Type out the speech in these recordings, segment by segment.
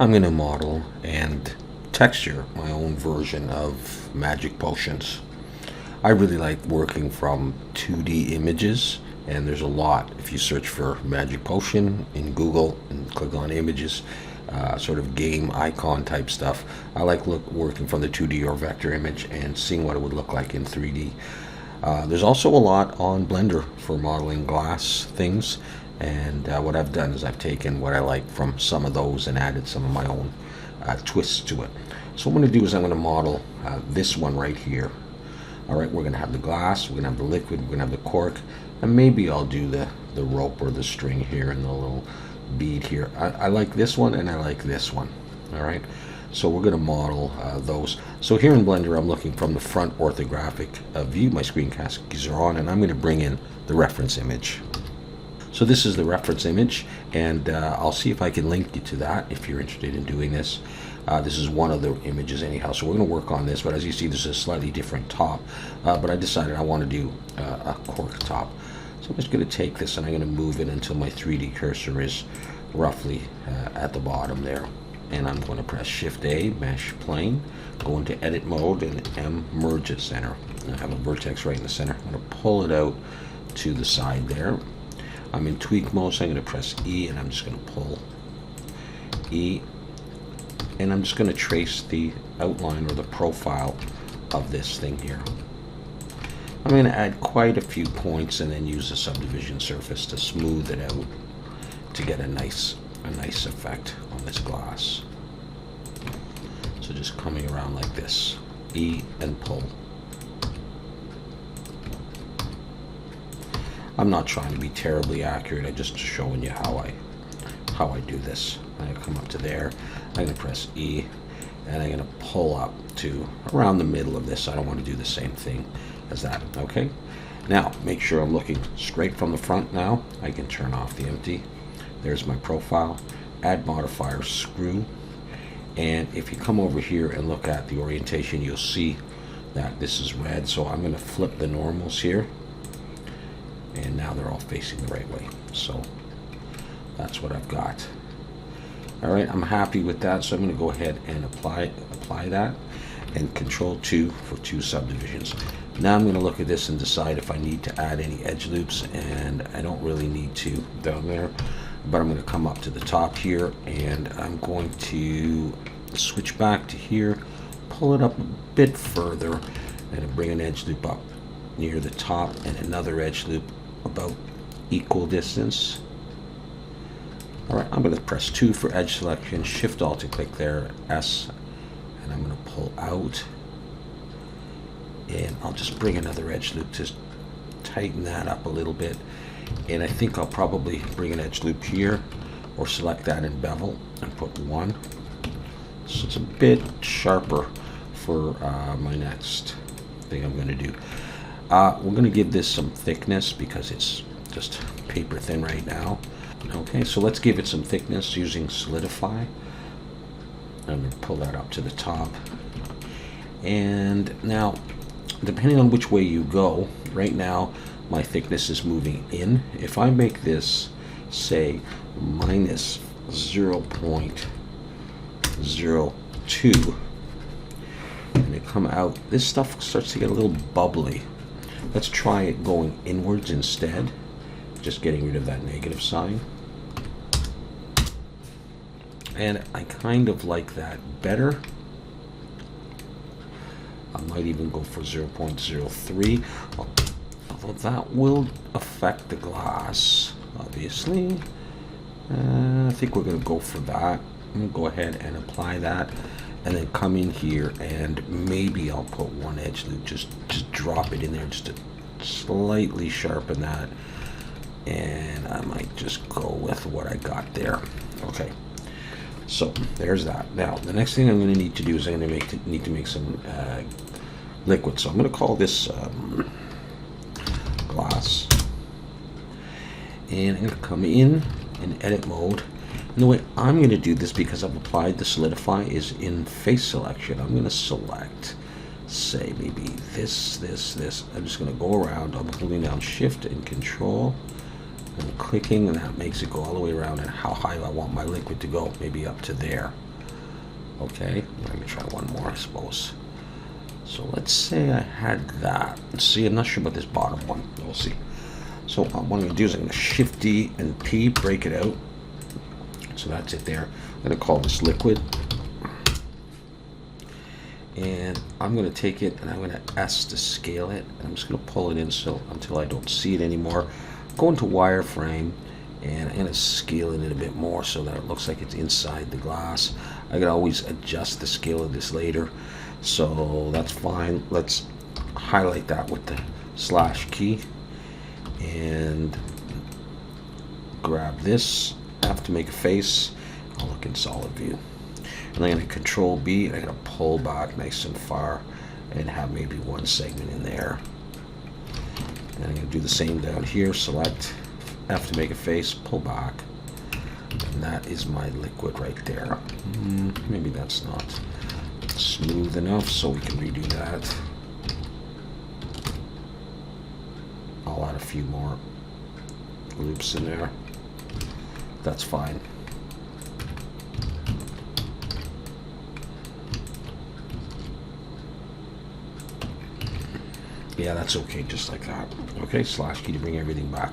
I'm going to model and texture my own version of magic potions. I really like working from 2D images, and there's a lot. If you search for magic potion in Google and click on images, sort of game icon type stuff, I like working from the 2D or vector image and seeing what it would look like in 3D. There's also a lot on Blender for modeling glass things, and what I've done is I've taken what I like from some of those and added some of my own twists to it. So what I'm going to do is I'm going to model this one right here. Alright, we're going to have the glass, we're going to have the liquid, we're going to have the cork, and maybe I'll do the rope or the string here and the little bead here. I like this one and I like this one. Alright, so we're going to model those. So here in Blender I'm looking from the front orthographic view. My screencasts are on, and I'm going to bring in the reference image. So this is the reference image, and I'll see if I can link you to that if you're interested in doing this. This is one of the images anyhow, so we're going to work on this, but as you see, this is a slightly different top, but I decided I want to do a cork top. So I'm just going to take this and I'm going to move it until my 3D cursor is roughly at the bottom there, and I'm going to press Shift A, mesh plane, go into edit mode, and M, merge at center. I have a vertex right in the center. I'm going to pull it out to the side there. I'm in tweak mode, so I'm going to press E, and I'm just going to pull E, and I'm just going to trace the outline or the profile of this thing here. I'm going to add quite a few points and then use the subdivision surface to smooth it out to get a nice effect on this glass. So just coming around like this, E and pull. I'm not trying to be terribly accurate, I'm just showing you how I do this. I'm going to come up to there, I'm going to press E, and I'm going to pull up to around the middle of this. I don't want to do the same thing as that. Okay, now make sure I'm looking straight from the front. Now I can turn off the empty. There's my profile, add modifier, screw, and if you come over here and look at the orientation, you'll see that this is red, so I'm going to flip the normals here, and now they're all facing the right way. So that's what I've got. Alright, I'm happy with that, so I'm going to go ahead and apply that, and Control 2 for 2 subdivisions. Now I'm going to look at this and decide if I need to add any edge loops, and I don't really need to down there, but I'm going to come up to the top here, and I'm going to switch back to here, pull it up a bit further, and bring an edge loop up near the top, and another edge loop about equal distance. Alright, I'm going to press 2 for edge selection, Shift Alt to click there, S, and I'm going to pull out, and I'll just bring another edge loop to tighten that up a little bit, and I think I'll probably bring an edge loop here, or select that in bevel and put 1, so it's a bit sharper for my next thing I'm going to do. We're going to give this some thickness because it's just paper thin right now. Okay, so let's give it some thickness using Solidify. I'm going to pull that up to the top. And now, depending on which way you go, right now my thickness is moving in. If I make this, say, minus 0.02, and it come out, this stuff starts to get a little bubbly. Let's try it going inwards instead, just getting rid of that negative sign. And I kind of like that better. I might even go for 0.03, although that will affect the glass, obviously. I think we're going to go for that. I'm going to go ahead and apply that, and then come in here, and maybe I'll put one edge loop, just drop it in there just to slightly sharpen that, and I might just go with what I got there. Okay, so there's that. Now the next thing I'm going to need to do is I'm going to need to make some liquid. So I'm going to call this glass, and I'm going to come in edit mode. And the way I'm going to do this, because I've applied the solidify, is in face selection. I'm going to select, say, maybe this. I'm just going to go around. I'm holding down Shift and Control and clicking, and that makes it go all the way around, and how high I want my liquid to go, maybe up to there. Okay, let me try one more, I suppose. So let's say I had that. Let's see, I'm not sure about this bottom one. We'll see. So what I'm going to do is I'm going to Shift D and P, break it out. So that's it there. I'm going to call this liquid. And I'm going to take it and I'm going to S to scale it. And I'm just going to pull it in until I don't see it anymore. Go into wireframe and I'm going to scale it a bit more so that it looks like it's inside the glass. I can always adjust the scale of this later. So that's fine. Let's highlight that with the slash key and grab this. I have to make a face. I'll look in solid view. And I'm going to Control B and I'm going to pull back nice and far and have maybe one segment in there. And I'm going to do the same down here. Select F to make a face, pull back. And that is my liquid right there. Maybe that's not smooth enough, so we can redo that. I'll add a few more loops in there. That's fine. Yeah, that's okay, just like that. Okay, slash key to bring everything back.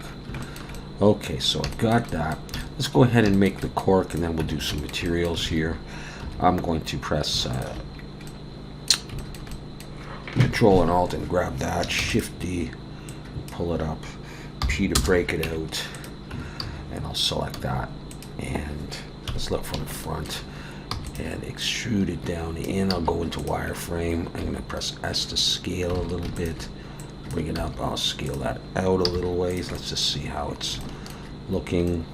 Okay, so I've got that. Let's go ahead and make the cork, and then we'll do some materials here. I'm going to press Control and Alt and grab that, Shift D, and pull it up, P to break it out, and I'll select that, and let's look from the front, and extrude it down in. I'll go into wireframe. I'm going to press S to scale a little bit, bring it up. I'll scale that out a little ways. Let's just see how it's looking.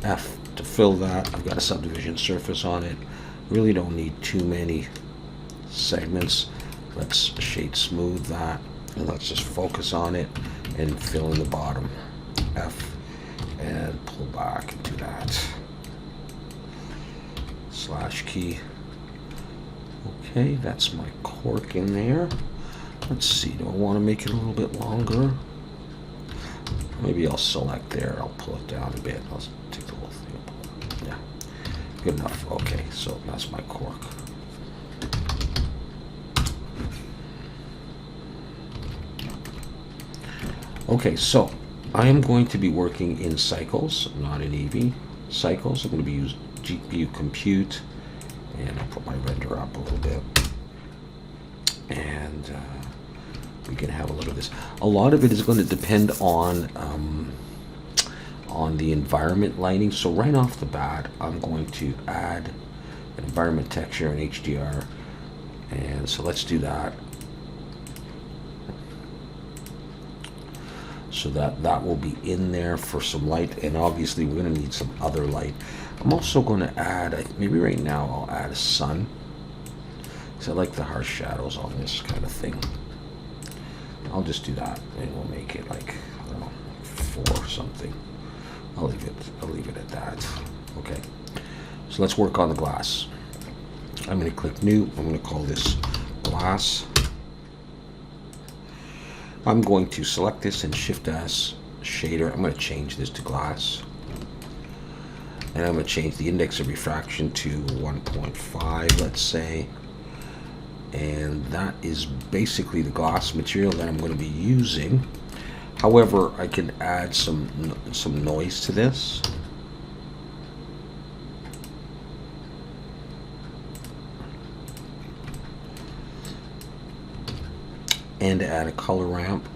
F to fill that. I've got a subdivision surface on it. Really don't need too many segments. Let's shade smooth that, and let's just focus on it and fill in the bottom. F and pull back and do that. Slash key. Okay, that's my cork in there. Let's see, do I want to make it a little bit longer? Maybe I'll select there, I'll pull it down a bit. I'll take the whole thing up. Yeah, good enough. Okay, so that's my cork. Okay, so I am going to be working in cycles, not in EV. Cycles, I'm going to be using GPU compute, and I'll put my render up a little bit. And we can have a look at this. A lot of it is going to depend on the environment lighting. So right off the bat, I'm going to add an environment texture in HDR. And so let's do that. So that will be in there for some light, and obviously we're going to need some other light. I'm also going to add, maybe right now I'll add a sun, because I like the harsh shadows on this kind of thing. I'll just do that, and we'll make it like, I don't know, 4 or something. I'll leave it at that. Okay, so let's work on the glass. I'm going to click new. I'm going to call this glass. I'm going to select this and Shift S shader. I'm going to change this to glass. And I'm going to change the index of refraction to 1.5, let's say. And that is basically the glass material that I'm going to be using. However, I can add some noise to this. And add a color ramp.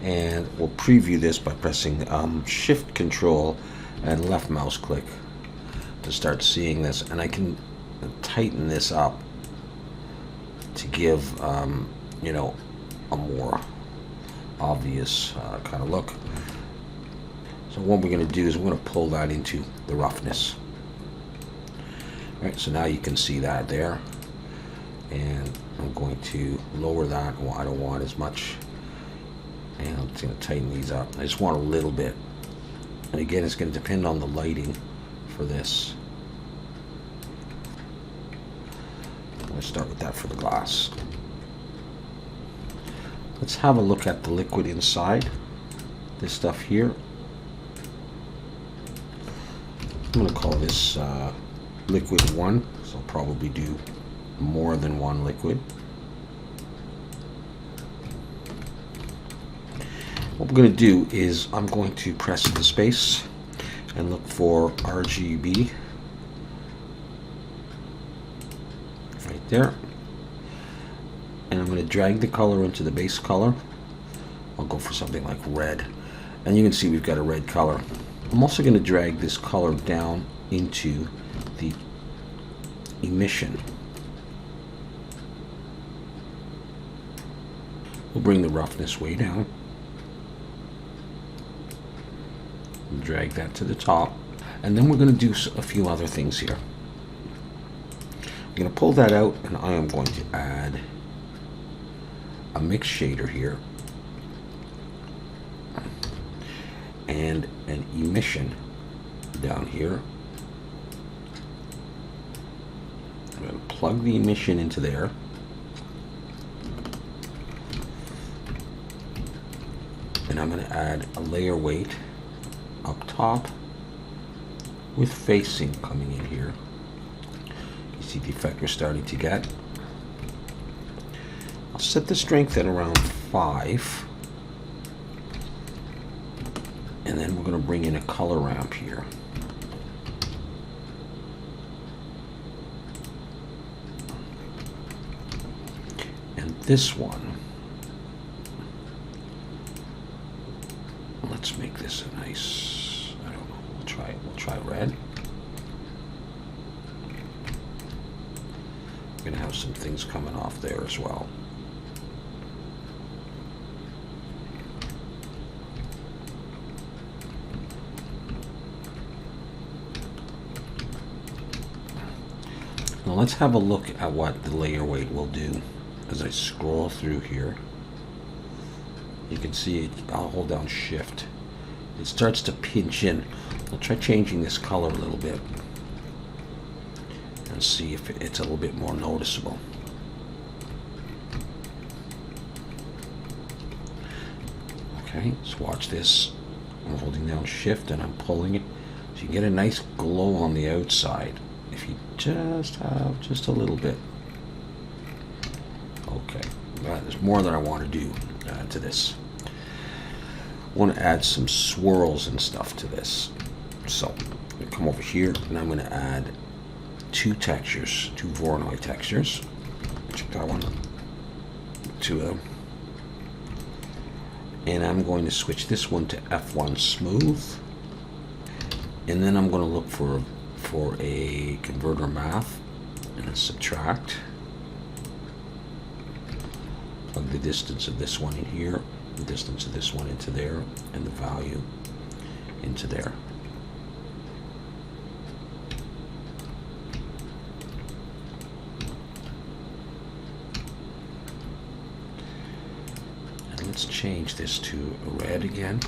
And we'll preview this by pressing Shift Control and left mouse click to start seeing this. And I can tighten this up to give you know, a more obvious kind of look. So what we're going to do is we're going to pull that into the roughness. All right, so now you can see that there. And I'm going to lower that. I don't want as much. And I'm just going to tighten these up. I just want a little bit. And again, it's going to depend on the lighting for this. I'm going to start with that for the glass. Let's have a look at the liquid inside. This stuff here. I'm going to call this liquid 1, so I'll probably do more than one liquid. What we're going to do is I'm going to press the space and look for RGB right there. And I'm going to drag the color into the base color. I'll go for something like red. And you can see we've got a red color. I'm also going to drag this color down into the emission. We'll bring the roughness way down. Drag that to the top. And then we're going to do a few other things here. I'm going to pull that out, and I am going to add a mix shader here and an emission down here. I'm going to plug the emission into there. And I'm going to add a layer weight up top with facing coming in here. You see the effect we're starting to get. I'll set the strength at around 5. And then we're going to bring in a color ramp here. And this one, let's make this a nice, I don't know, we'll try red. We're going to have some things coming off there as well. Now let's have a look at what the layer weight will do. As I scroll through here, you can see it. I'll hold down shift. It starts to pinch in. I'll try changing this color a little bit and see if it's a little bit more noticeable. Okay, so watch this. I'm holding down shift and I'm pulling it. So you get a nice glow on the outside if you just have just a little bit. Okay, there's more that I want to do to this. I want to add some swirls and stuff to this. So I'm going to come over here and I'm going to add 2 textures, 2 Voronoi textures. Check that one. 2 of them. And I'm going to switch this one to F1 smooth. And then I'm going to look for a converter math and subtract. Plug the distance of this one in here, the distance of this one into there, and the value into there. And let's change this to red again.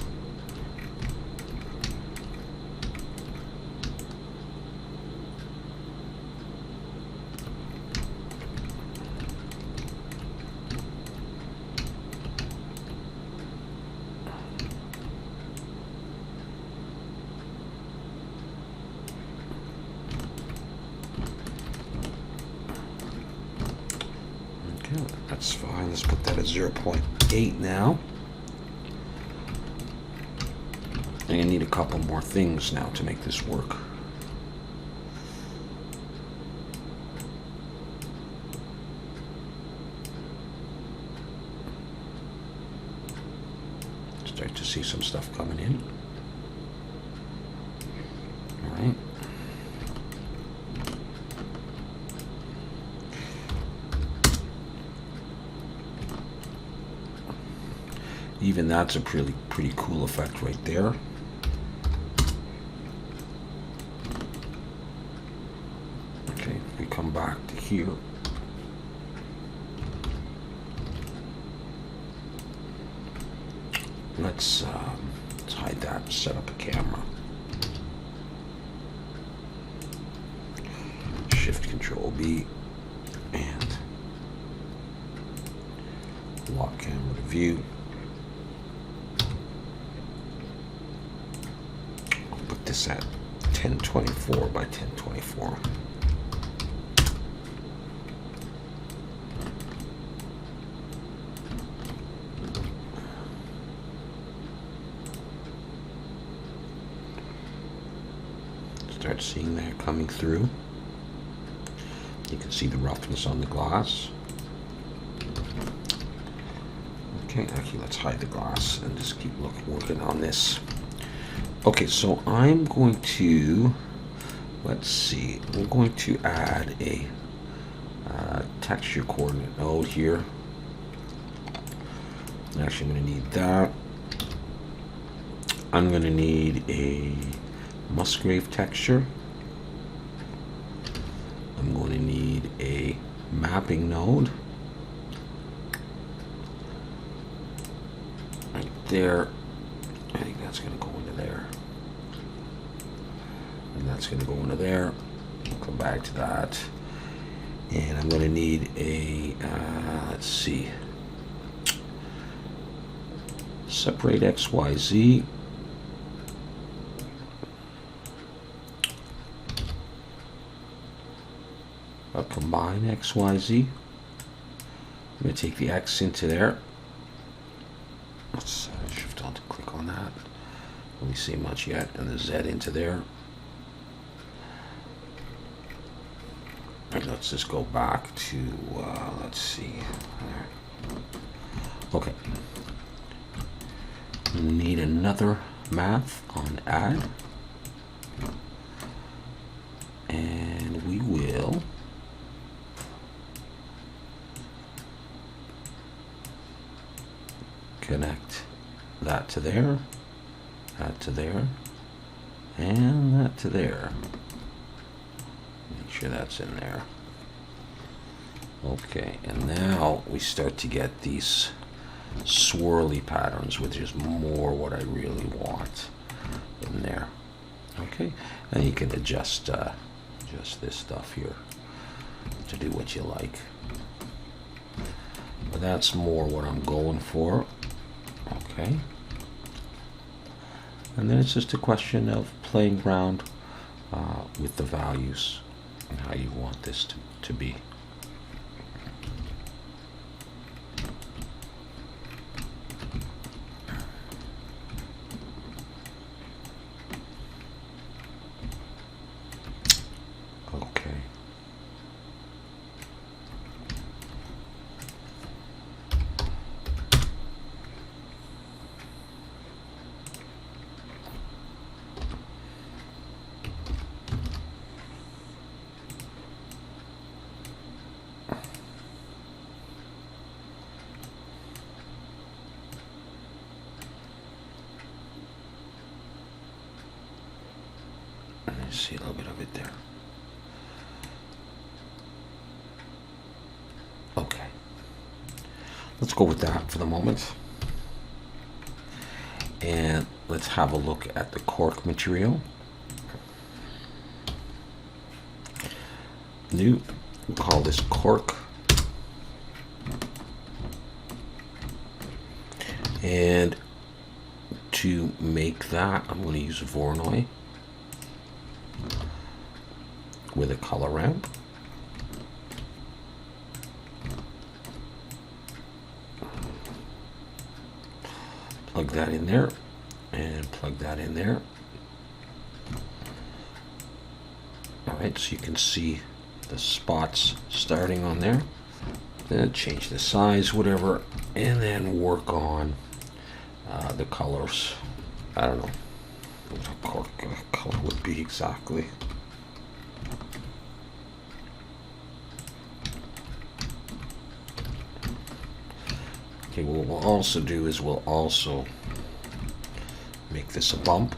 That's fine. Let's put that at 0.8 now. And you need a couple more things now to make this work. Start to see some stuff coming in. All right. Even that's a pretty cool effect right there. Okay, we come back to here. Let's hide that, set up a camera. Shift Control B, and Lock camera to view. I'll put this at 1024 by 1024. Start seeing that coming through. You can see the roughness on the glass. Okay, actually let's hide the glass and just keep working on this. Okay, so I'm going to, let's see, I'm going to add a texture coordinate node here. Actually, I'm going to need that. I'm going to need a Musgrave texture. I'm going to need a mapping node right there. I think that's going to go into there, and that's going to go into there. I'll come back to that, and I'm going to need a let's see, separate XYZ. I'll combine XYZ. I'm going to take the X into there. Let's shift on to click on that. Don't really see much yet. And the Z into there. And let's just go back to, let's see. There. Okay. Need another math on add. And we will connect that to there, that to there, and that to there. Make sure that's in there. Okay, and now we start to get these swirly patterns, which is more what I really want in there. Okay, and you can adjust this stuff here to do what you like. But that's more what I'm going for. Okay, and then it's just a question of playing around with the values and how you want this to be. Okay. See a little bit of it there. Okay, let's go with that for the moment, and let's have a look at the cork material. New, we'll call this cork, and to make that I'm going to use Voronoi with a color ramp. Plug that in there and plug that in there. Alright, so you can see the spots starting on there. Then change the size, whatever, and then work on the colors. I don't know what a cork color would be exactly. Okay, what we'll also do is we'll also make this a bump.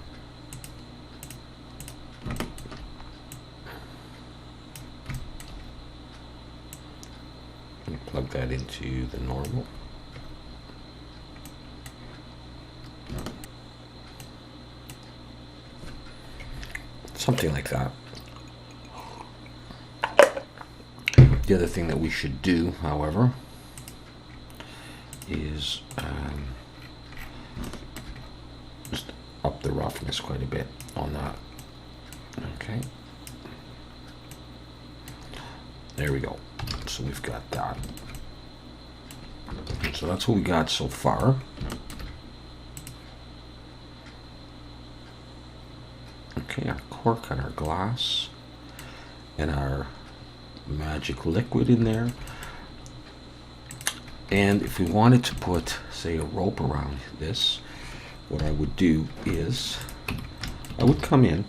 And plug that into the normal. Something like that. The other thing that we should do, however, is just up the roughness quite a bit on that. Okay. There we go. So we've got that. So that's what we got so far. Okay, our cork and our glass and our magic liquid in there. And if we wanted to put, say, a rope around this, what I would do is I would come in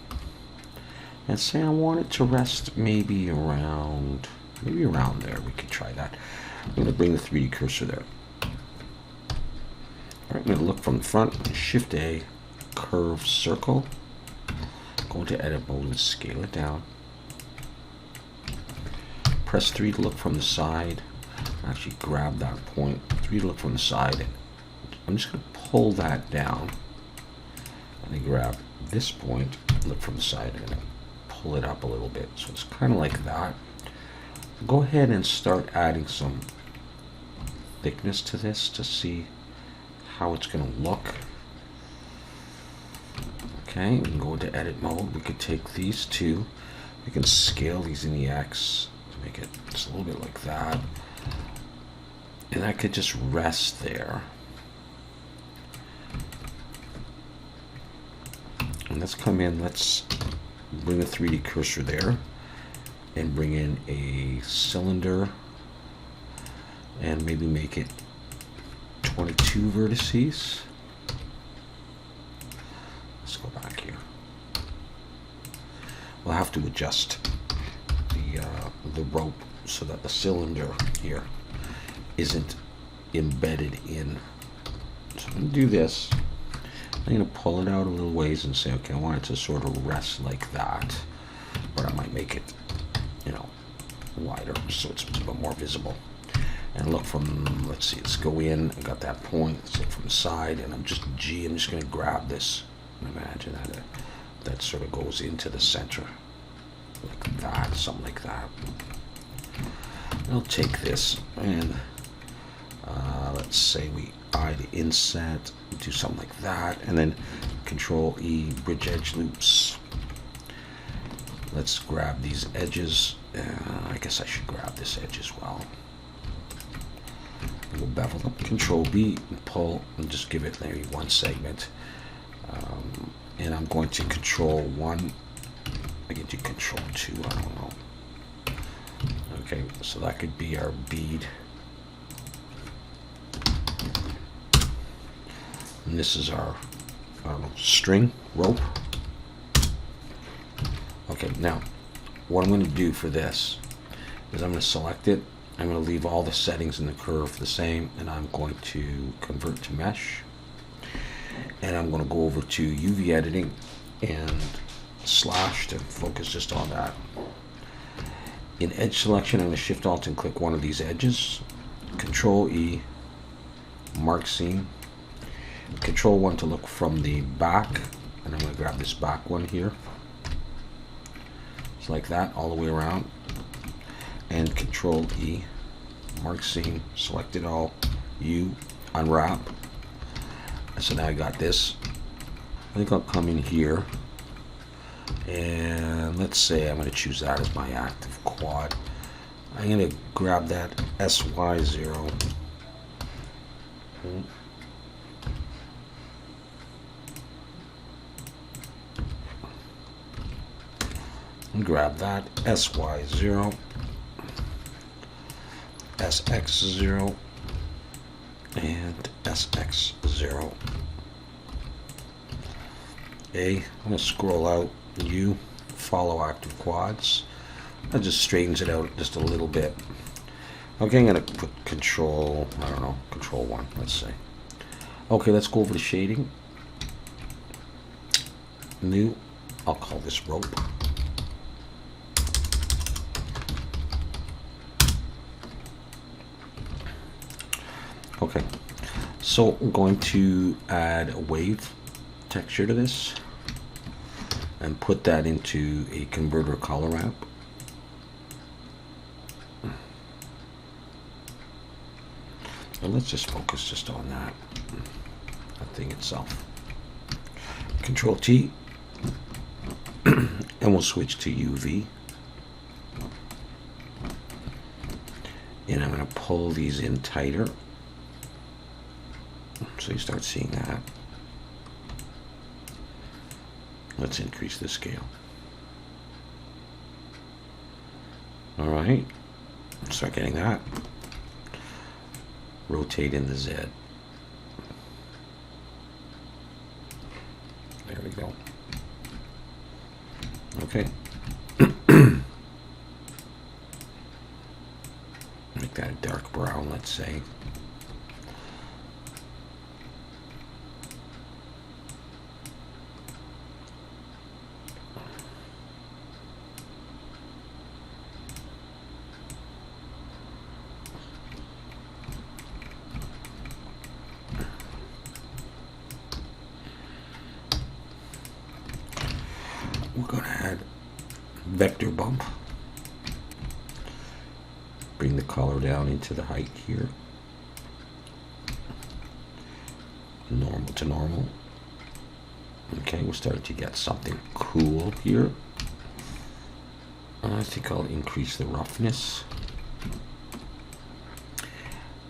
and say I want it to rest maybe around there. We could try that. I'm going to bring the 3D cursor there. All right, I'm going to look from the front, Shift A, curve circle, go into edit mode and scale it down. Press 3 to look from the side. Actually grab that point, 3 to look from the side. I'm just going to pull that down. And then grab this point, look from the side, and pull it up a little bit. So it's kind of like that. Go ahead and start adding some thickness to this to see how it's going to look. Okay, we can go into edit mode. We could take these two. We can scale these in the X to make it just a little bit like that. And that could just rest there. And let's come in, let's bring a 3D cursor there and bring in a cylinder and maybe make it 22 vertices. Let's go back here. We'll have to adjust the rope so that the cylinder here isn't embedded in. So I'm going to do this. I'm going to pull it out a little ways and say, okay, I want it to sort of rest like that, but I might make it, you know, wider so it's a bit more visible. And look from, let's see, let's go in. I got that point. Let's look from the side, and I'm just going to grab this. And imagine that that sort of goes into the center, like that, something like that. I'll take this and let's say we the inset, do something like that, and then Control E, bridge edge loops. Let's grab these edges. I guess I should grab this edge as well. We'll bevel up, Control B, and pull, and just give it maybe one segment. And I'm going to Control 1. I can do Control 2, I don't know. Okay, so that could be our bead. And this is our, I don't know, string, rope. Okay, now, what I'm going to do for this is I'm going to select it. I'm going to leave all the settings in the curve the same, and I'm going to convert to mesh. And I'm going to go over to UV editing and slash to focus just on that. In edge selection, I'm going to Shift Alt and click one of these edges. Control E, mark seam. Control 1 to look from the back, and I'm going to grab this back one here. It's like that all the way around. And Control E, mark seam, select it all, U, unwrap. So now I got this. I think I'll come in here, and let's say I'm going to choose that as my active quad. I'm going to grab that SY0. And grab that SY0, SX0, and SX0. I'm going to scroll out U, follow active quads. That just straightens it out just a little bit. Okay, I'm going to put Control 1, let's say. Okay, let's go over to shading. New, I'll call this rope. Okay, so I'm going to add a wave texture to this and put that into a converter color ramp. And let's just focus just on that thing itself. Control T, and we'll switch to UV. And I'm going to pull these in tighter, so you start seeing that. Let's increase the scale. All right, start getting that. Rotate in the Z. There we go. Okay. Make that a dark brown, let's say. We're going to add vector bump. Bring the color down into the height here. Normal to normal. Okay, we're starting to get something cool here. I think I'll increase the roughness.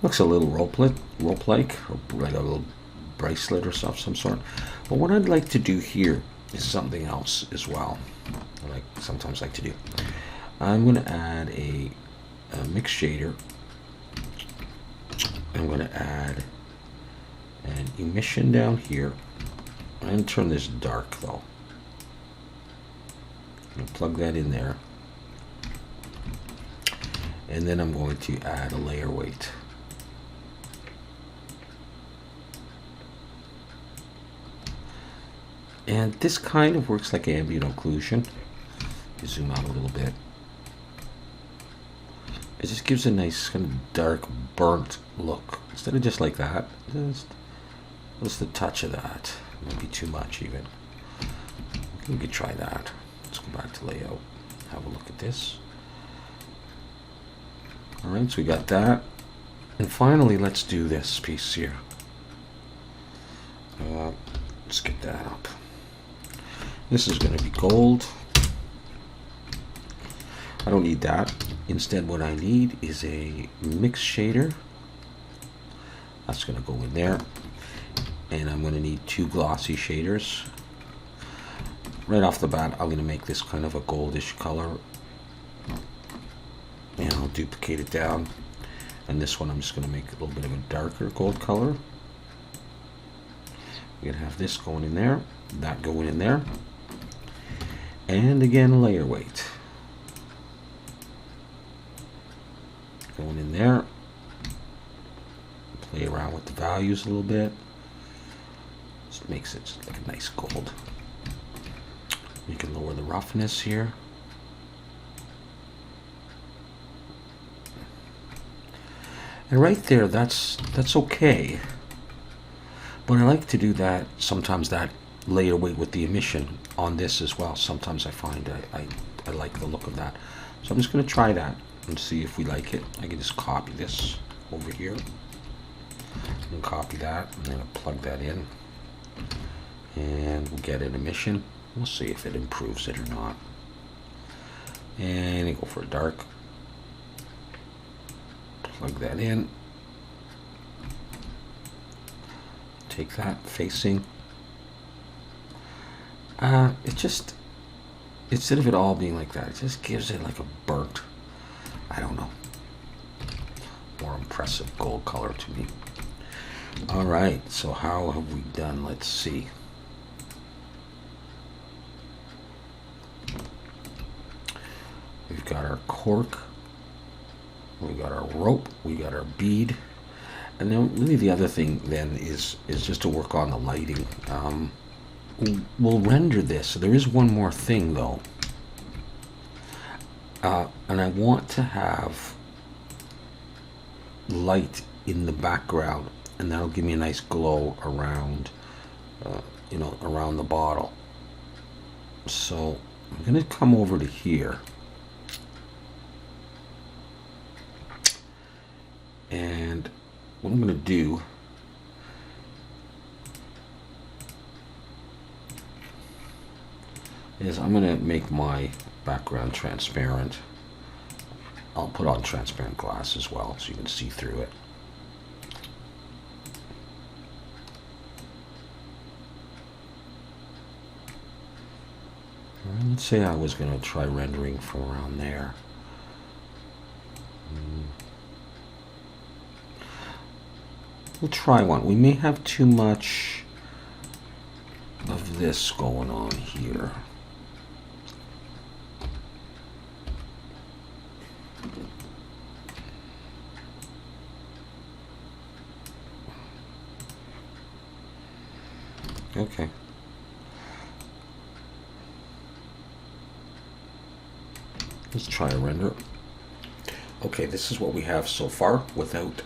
Looks a little rope-like, or like a little bracelet or some sort. But what I'd like to do here is something else as well. I sometimes like to do. I'm going to add a mix shader. I'm going to add an emission down here. I'm going to turn this dark though. I'm going to plug that in there. And then I'm going to add a layer weight. And this kind of works like ambient occlusion. You zoom out a little bit. It just gives a nice kind of dark, burnt look. Instead of just like that, just a touch of that. Maybe too much even. We could try that. Let's go back to layout. Have a look at this. Alright, so we got that. And finally, let's do this piece here. Let's get that up. This is going to be gold. I don't need that. Instead, what I need is a mix shader. That's going to go in there. And I'm going to need 2 glossy shaders. Right off the bat, I'm going to make this kind of a goldish color. And I'll duplicate it down. And this one I'm just going to make a little bit of a darker gold color. We're going to have this going in there, that going in there. And again, layer weight. Going in there. Play around with the values a little bit. Just makes it like a nice gold. You can lower the roughness here. And right there, that's okay. But I like to do that, sometimes that layer weight with the emission on this as well. Sometimes I find I like the look of that. So I'm just going to try that and see if we like it. I can just copy this over here. And copy that, and then I'll plug that in. And we'll get an emission. We'll see if it improves it or not. And I go for a dark. Plug that in. Take that facing. It just, instead of it all being like that, it just gives it like a burnt, I don't know, more impressive gold color to me. All right, so how have we done? Let's see. We've got our cork, we got our rope, we got our bead, and then really the other thing then is just to work on the lighting. We'll render this. So there is one more thing though, and I want to have light in the background, and that'll give me a nice glow around, you know, around the bottle. So I'm going to come over to here. And what I'm going to do is I'm going to make my background transparent. I'll put on transparent glass as well so you can see through it. Let's say I was going to try rendering from around there. We'll try one. We may have too much of this going on here. Okay. Let's try a render. Okay, this is what we have so far without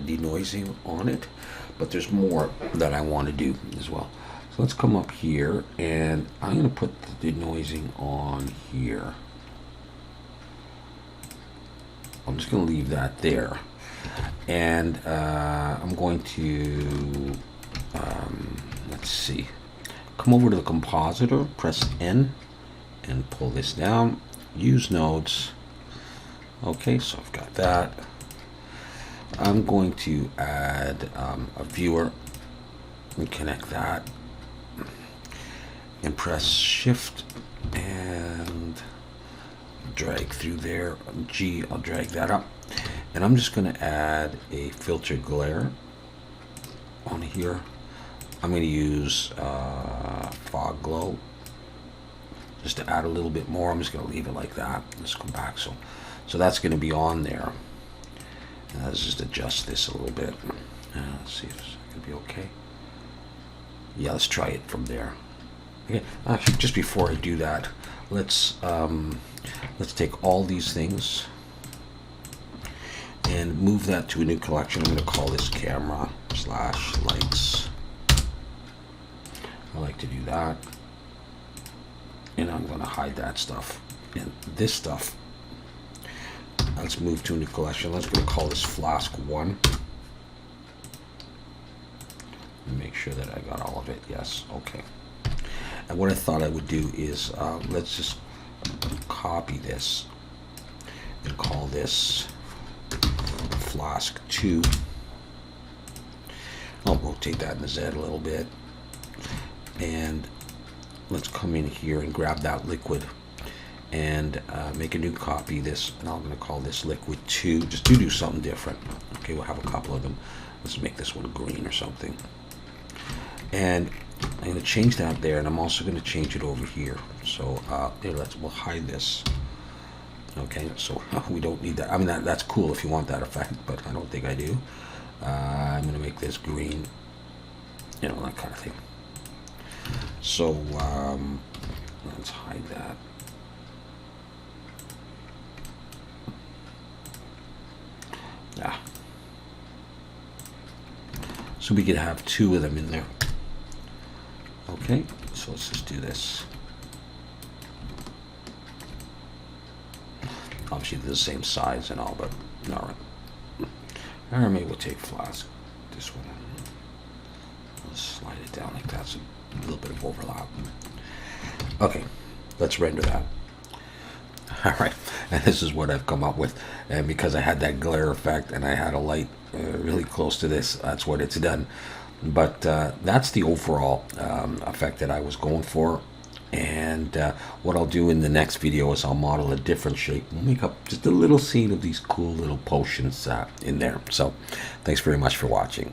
denoising on it, but there's more that I want to do as well. So let's come up here, and I'm going to put the denoising on here. I'm just going to leave that there, and I'm going to let's see, come over to the compositor, press N, and pull this down. Use nodes. Okay, so I've got that. I'm going to add a viewer and connect that, and press Shift and drag through there. G, I'll drag that up, and I'm just going to add a filter glare on here. I'm going to use fog glow just to add a little bit more. I'm just going to leave it like that. Let's go back. So that's going to be on there. And let's just adjust this a little bit. Let's see if it's going to be okay. Yeah, let's try it from there. Okay. Actually, just before I do that, let's take all these things and move that to a new collection. I'm going to call this camera/lights. I like to do that. And I'm going to hide that stuff. And this stuff, let's move to a new collection. Let's go call this Flask 1. Make sure that I got all of it. Yes, okay. And what I thought I would do is, let's just copy this and call this Flask 2. I'll rotate that in the Z a little bit. And let's come in here and grab that liquid and make a new copy of this, and I'm going to call this liquid 2, just to do something different. Okay, we'll have a couple of them. Let's make this one green or something. And I'm going to change that there, and I'm also going to change it over here. So here, we'll hide this. Okay, so we don't need that. I mean, that's cool if you want that effect, but I don't think I do. I'm going to make this green, you know, that kind of thing. So let's hide that. Yeah. So we could have 2 of them in there. Okay, so let's just do this. Obviously they're the same size and all, but all right. Or maybe we'll take Flask, this one. Let's slide it down like that, so a little bit of overlap. Okay, let's render that. All right, and this is what I've come up with. And because I had that glare effect and I had a light really close to this, that's what it's done. But that's the overall effect that I was going for. And what I'll do in the next video is I'll model a different shape. We'll make up just a little scene of these cool little potions in there. So thanks very much for watching.